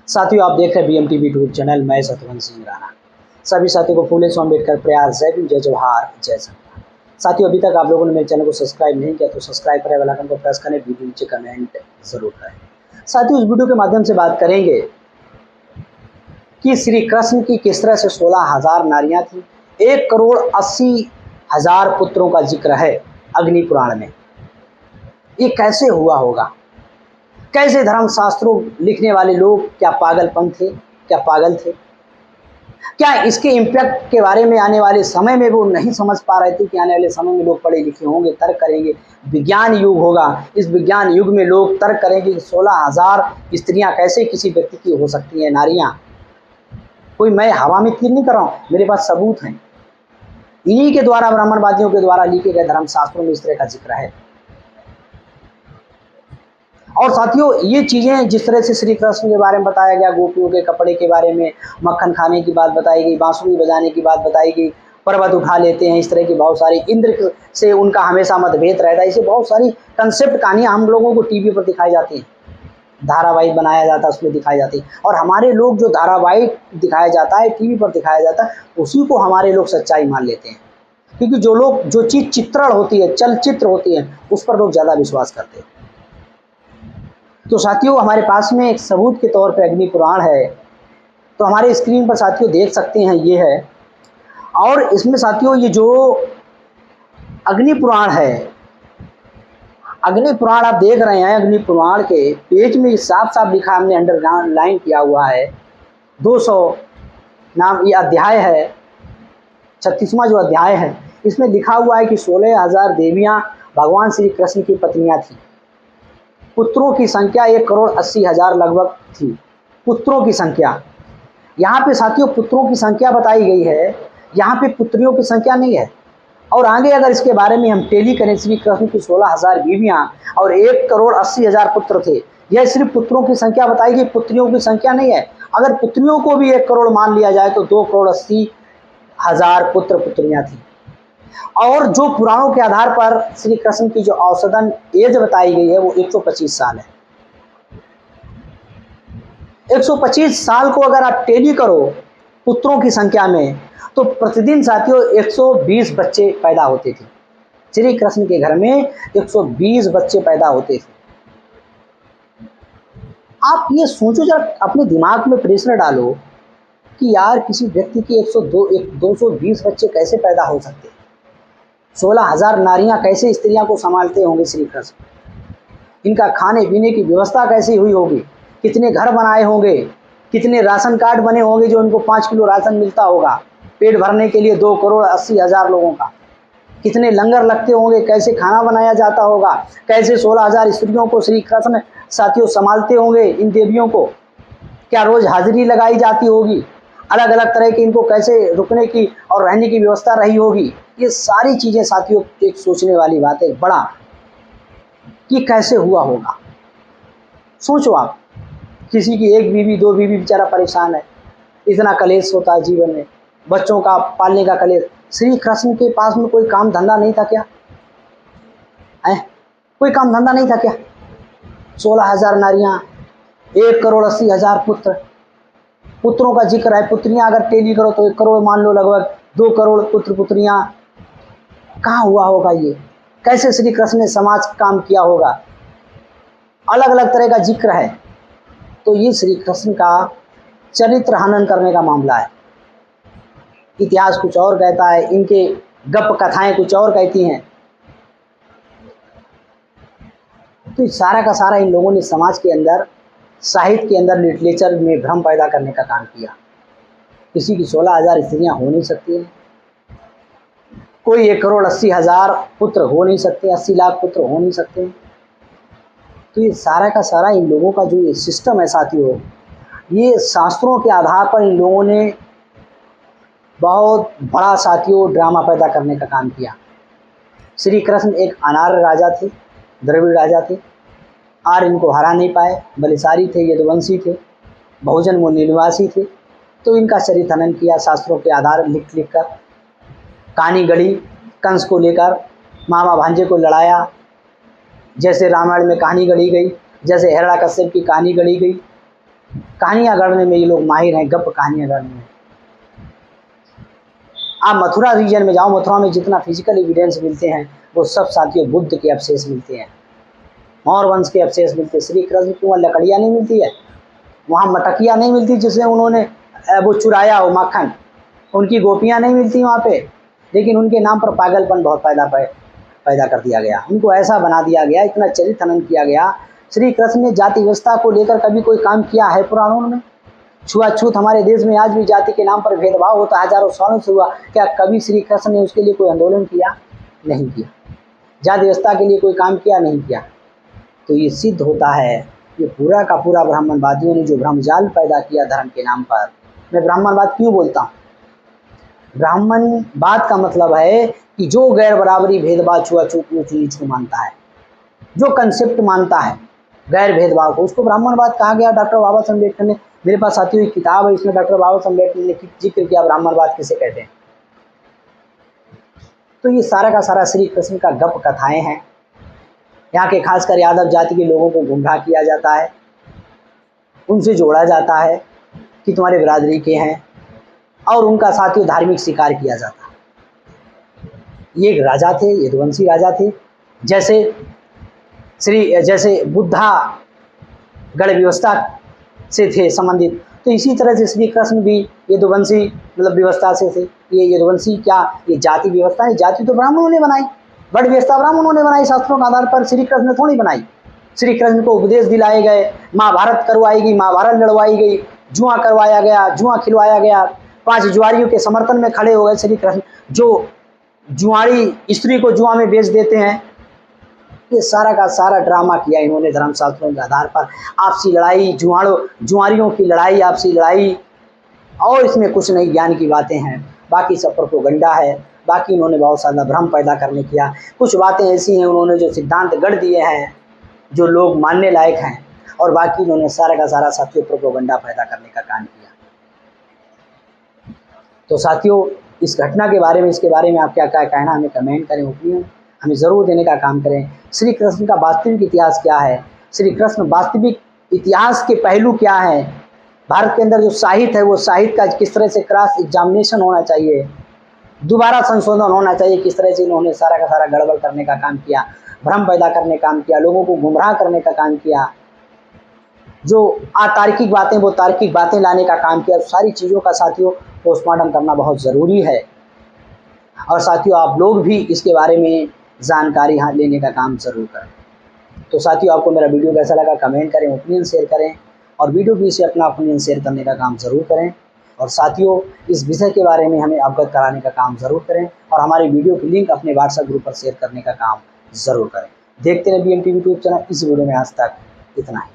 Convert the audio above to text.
साथियों, आप देख रहे हैं बीएमटीवी यूट्यूब चैनल। मैं सतवंत सिंह राणा। सभी साथियों को फूले अम्बेडकर प्रयास, जय भीम, जय जवाहर, जय संविधान। साथियों, अभी तक आप लोगों ने मेरे चैनल को सब्सक्राइब नहीं किया तो सब्सक्राइब करें, बेल आइकन को प्रेस करें, वीडियो नीचे कमेंट जरूर करें। साथियों, इस वीडियो के माध्यम से बात करेंगे कि श्री कृष्ण की किस तरह से 16,000 नारियां थी, 1,80,000 पुत्रों का जिक्र है अग्नि पुराण में। ये कैसे हुआ होगा? कैसे धर्मशास्त्रों लिखने वाले लोग क्या पागलपन थे, क्या पागल थे? क्या इसके इम्पैक्ट के बारे में आने वाले समय में वो नहीं समझ पा रहे थे कि आने वाले समय में लोग पढ़े लिखे होंगे, तर्क करेंगे, विज्ञान युग होगा। इस विज्ञान युग में लोग तर्क करेंगे कि 16,000 स्त्रियां कैसे किसी व्यक्ति की हो सकती हैं, नारियां। कोई मैं हवा में तीर नहीं कर रहा हूँ, मेरे पास सबूत हैं। इन्हीं के द्वारा, ब्राह्मणवादियों के द्वारा लिखे गए धर्मशास्त्रों में इस तरह का जिक्र है। और साथियों, ये चीज़ें जिस तरह से श्री कृष्ण के बारे में बताया गया, गोपियों के कपड़े के बारे में, मक्खन खाने की बात बताई गई, बांसुरी बजाने की बात बताई गई, पर्वत उठा लेते हैं, इस तरह की बहुत सारी, इंद्र से उनका हमेशा मतभेद रहता है, इसे बहुत सारी कंसेप्ट कहानियाँ हम लोगों को टीवी पर दिखाई जाती हैं, धारावाहिक बनाया जाता है, उसमें दिखाई जाती है। और हमारे लोग जो धारावाहिक दिखाया जाता है, टीवी पर दिखाया जाता है, उसी को हमारे लोग सच्चाई मान लेते हैं। क्योंकि जो चीज़ चित्रण होती है, चलचित्र होती है, उस पर लोग ज़्यादा विश्वास करते हैं। तो साथियों, हमारे पास में एक सबूत के तौर पे अग्नि पुराण है। तो हमारे स्क्रीन पर साथियों देख सकते हैं, ये है। और इसमें साथियों, ये जो अग्नि पुराण है, अग्नि पुराण आप देख रहे हैं, अग्नि पुराण के पेज में साफ साफ लिखा, हमने अंडरलाइन किया हुआ है, 200 नाम ये अध्याय है, 36वां जो अध्याय है, इसमें लिखा हुआ है कि 16,000 देवियां भगवान श्री कृष्ण की पत्नियां थी। पुत्रों की संख्या 1,80,000 लगभग थी। पुत्रों की संख्या, यहाँ पे साथियों पुत्रों की संख्या बताई गई है, यहाँ पे पुत्रियों की संख्या नहीं है। और आगे अगर इसके बारे में हम टेली करें, श्री कृष्ण की 16,000 बीवियाँ और 1,80,000 पुत्र थे, यह सिर्फ पुत्रों की संख्या बताई गई, पुत्रियों की संख्या नहीं है। अगर पुत्रियों को भी 1 करोड़ मान लिया जाए तो 2,80,000 पुत्र पुत्रियाँ थी। और जो पुराणों के आधार पर श्री कृष्ण की जो औसतन एज बताई गई है वो 125 साल है। 125 साल को अगर आप टेली करो पुत्रों की संख्या में, तो प्रतिदिन साथियों 120 बच्चे पैदा होते थे। श्री कृष्ण के घर में 120 बच्चे पैदा होते थे। आप ये सोचो, जरा अपने दिमाग में प्रश्न डालो कि यार किसी व्यक्ति के 220 बच्चे कैसे पैदा हो सकते हैं? 16,000 नारियां कैसे स्त्रियां को संभालते होंगे श्री कृष्ण? इनका खाने पीने की व्यवस्था कैसी हुई होगी? कितने घर बनाए होंगे? कितने राशन कार्ड बने होंगे जो इनको 5 किलो राशन मिलता होगा पेट भरने के लिए 2,80,000 लोगों का? कितने लंगर लगते होंगे? कैसे खाना बनाया जाता होगा? कैसे 16,000 स्त्रियों को श्री कृष्ण साथियों संभालते होंगे? इन देवियों को क्या रोज हाजिरी लगाई जाती होगी? अलग अलग तरह के इनको कैसे रुकने की और रहने की व्यवस्था रही होगी? ये सारी चीज़ें साथियों एक सोचने वाली बात है बड़ा, कि कैसे हुआ होगा। सोचो आप, किसी की 1 बीवी 2 बीवी, बेचारा परेशान है, इतना कलेश होता है जीवन में, बच्चों का पालने का कलेश। श्री कृष्ण के पास में कोई काम धंधा नहीं था क्या? है कोई काम धंधा नहीं था क्या? 16,000 नारियां, 1,80,000 पुत्र, पुत्रों का जिक्र है। पुत्रियां अगर टेली करो तो 1 करोड़ मान लो, लगभग 2 करोड़ पुत्र पुत्रियां। कहाँ हुआ होगा ये? कैसे श्री कृष्ण ने समाज काम किया होगा? अलग अलग तरह का जिक्र है। तो ये श्री कृष्ण का चरित्र हनन करने का मामला है। इतिहास कुछ और कहता है, इनके गप कथाएं कुछ और कहती हैं। तो सारा का सारा इन लोगों ने समाज के अंदर, साहित्य के अंदर, लिटरेचर में भ्रम पैदा करने का काम किया। किसी की 16,000 स्त्रियां हो नहीं सकती हैं, कोई 1,80,000 पुत्र हो नहीं सकते, 80 लाख पुत्र हो नहीं सकते। तो ये सारा का सारा इन लोगों का जो ये सिस्टम है साथियों, ये शास्त्रों के आधार पर इन लोगों ने बहुत बड़ा साथियों ड्रामा पैदा करने का काम किया। श्री कृष्ण एक अनार्य राजा थे, द्रविड़ राजा थे, और इनको हरा नहीं पाए। बलिशाली थे, यदुवंशी थे, बहुजन मूल निवासी थे। तो इनका चरित्र हनन किया, शास्त्रों के आधार लिख लिख कर कहानी गढ़ी। कंस को लेकर मामा भांजे को लड़ाया, जैसे रामायण में कहानी गढ़ी गई, जैसे हिरण्याकश्यप की कहानी गढ़ी गई। कहानियाँ गढ़ने में ये लोग माहिर हैं, गप कहानियाँ गढ़ने में। आप मथुरा रीजन में जाओ, मथुरा में जितना फिजिकल एविडेंस मिलते हैं वो सब साथियों बुद्ध के अवशेष मिलते हैं, मौर्य वंश के अवशेष मिलते हैं। श्री कृष्ण की वहाँ लकड़ियाँ नहीं मिलती है, वहाँ मटकियाँ नहीं मिलती जिससे उन्होंने वो चुराया हो माखन, उनकी गोपियाँ नहीं मिलती वहाँ पे, लेकिन उनके नाम पर पागलपन बहुत पैदा कर दिया गया, उनको ऐसा बना दिया गया, इतना चरित्र हनन किया गया। श्री कृष्ण ने जाति व्यवस्था को लेकर कभी कोई काम किया है पुराणों में? छुआछूत हमारे देश में आज भी जाति के नाम पर भेदभाव होता है, हजारों सालों से हुआ, क्या कभी श्री कृष्ण ने उसके लिए कोई आंदोलन किया? नहीं किया। जाति व्यवस्था के लिए कोई काम किया? नहीं किया। तो ये सिद्ध होता है ये पूरा का पूरा ब्राह्मणवादियों ने जो भ्रमजाल पैदा किया धर्म के नाम पर। मैं ब्राह्मणवाद क्यों बोलता हूँ? ब्राह्मणवाद का मतलब है कि जो गैर बराबरी, भेदभाव, छुआछूत, ऊंच नीच को मानता है, जो कंसेप्ट मानता है गैर भेदभाव को, उसको ब्राह्मणवाद कहा गया। डॉक्टर बाबा साहब अम्बेडकर ने, मेरे पास साथियों एक किताब है, इसमें डॉक्टर बाबा साहब अम्बेडकर ने जिक्र किया ब्राह्मणवाद किसे कहते हैं। तो ये सारा का सारा श्री कृष्ण का गप कथाएं हैं। यहाँ के खासकर यादव जाति के लोगों को गुमराह किया जाता है, उनसे जोड़ा जाता है कि तुम्हारे बिरादरी के हैं, और उनका साथियों धार्मिक शिकार किया जाता है। ये एक राजा थे, यदुवंशी राजा थे, जैसे बुद्धा गढ़ व्यवस्था से थे संबंधित, तो इसी तरह से श्री कृष्ण भी यदुवंशी मतलब व्यवस्था से थे। ये यदुवंशी क्या, ये जाति व्यवस्था है? जाति तो ब्राह्मणों ने बनाई, गढ़ व्यवस्था ब्राह्मणों ने बनाई, शास्त्रों के आधार पर। श्री कृष्ण ने थोड़ी बनाई। श्री कृष्ण को उपदेश दिलाए गए, महाभारत करवाई गई, महाभारत लड़वाई गई, जुआ करवाया गया, जुआ खिलवाया गया, 5 जुआरियों के समर्थन में खड़े हो गए श्री कृष्ण, जो जुआरी स्त्री को जुआ में बेच देते हैं। ये सारा का सारा ड्रामा किया इन्होंने धर्मशास्त्रों के आधार पर। आपसी लड़ाई, जुआरियों की लड़ाई, आपसी लड़ाई, और इसमें कुछ नई ज्ञान की बातें हैं, बाकी सब प्रोपेगेंडा है। बाकी इन्होंने बहुत सारा भ्रम पैदा करने किया। कुछ बातें ऐसी हैं उन्होंने जो सिद्धांत गढ़ दिए हैं जो लोग मानने लायक हैं, और बाकी इन्होंने सारा का सारा साथियों प्रोपेगेंडा पैदा करने का काम किया। तो साथियों इस घटना के बारे में, इसके बारे में आप क्या क्या कहना, हमें कमेंट करें, ओपिनियन हमें ज़रूर देने का काम करें। श्री कृष्ण का वास्तविक इतिहास क्या है? श्री कृष्ण वास्तविक इतिहास के पहलू क्या हैं? भारत के अंदर जो साहित्य है वो साहित्य का किस तरह से क्रॉस एग्जामिनेशन होना चाहिए, दोबारा संशोधन होना चाहिए, किस तरह से इन्होंने सारा का सारा गड़बड़ करने का काम किया, भ्रम पैदा करने का काम किया, लोगों को गुमराह करने का काम किया, जो अतार्किक बातें वो तार्किक बातें लाने का काम किया। सारी चीज़ों का साथियों पोस्टमार्टम करना बहुत ज़रूरी है, और साथियों आप लोग भी इसके बारे में जानकारी लेने का काम ज़रूर करें। तो साथियों आपको मेरा वीडियो कैसा लगा कमेंट करें, ओपिनियन शेयर करें, और वीडियो भी से अपना ओपिनियन शेयर करने का काम ज़रूर करें। और साथियों इस विषय के बारे में हमें अवगत कराने का काम ज़रूर करें, और हमारे वीडियो की लिंक अपने व्हाट्सएप ग्रुप पर शेयर करने का काम ज़रूर करें। देखते रहें BM TV यूट्यूब चैनल। इस वीडियो में आज तक इतना ही।